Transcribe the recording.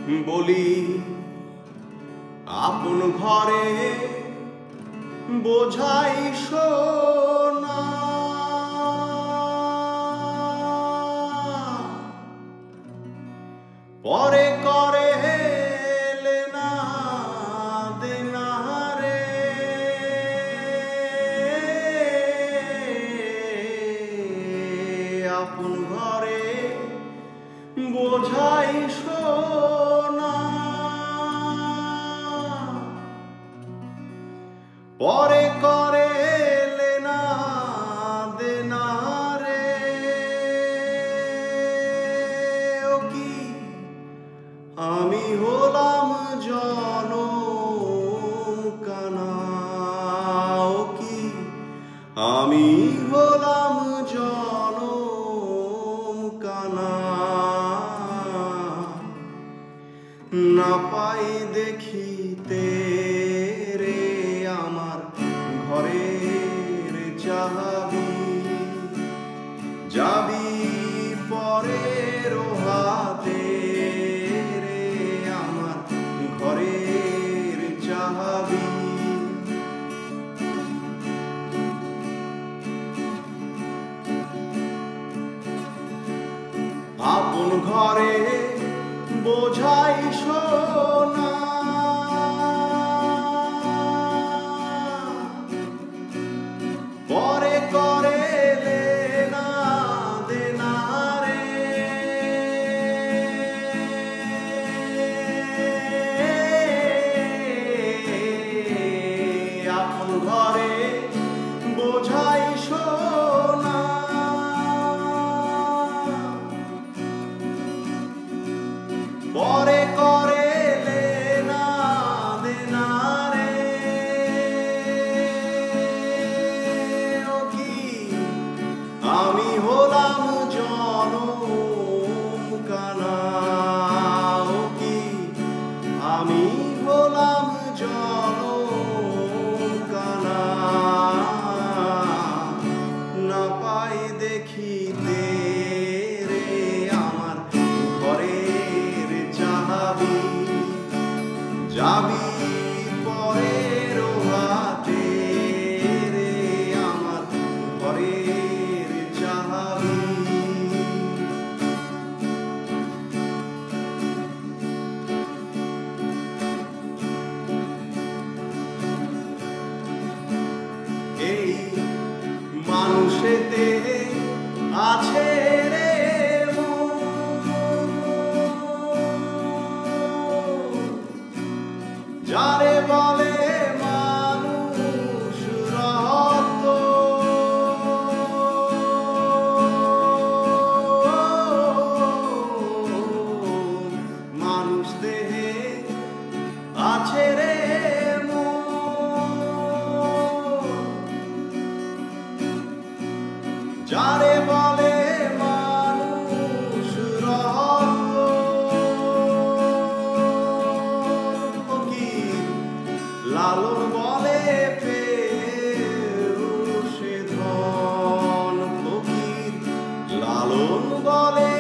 বলি আপন ঘরে বোঝাই সোনা, পরে করে লেনা দেনা রে। আপন ঘরে বোঝাই সোনা, পরে করে লেনা দেনা রে। ও কি আমি হলাম জনম কানা, ও কি আমি হলাম জনম কানা। না পাই দেখিতে রে আমার ঘরের চাবি, যাবি পরের হাতে রে আমার ঘরের চাবি। আপন ঘরে বোঝাই সোনা, পরে করে লেনা দেনা রে। আপন ঘরে বোঝাই সোনা, পরে করে লেনা দেনা রে। ও কি আমি হলাম জনম কানা, ও কি আমি হলাম জনম কানা। না পাই দেখিতে রে আমার ঘরের চাবি, যাবি পরের হাতে রে আমার ঘরের চাবি। এই মানুষেতে আছে রে যারে বলে মানুষ রত, মানুষ দেহে আছে রে যারে বলে মানুষ রত। লালন বলে পেরুষে ধন ফকির, লালন বলে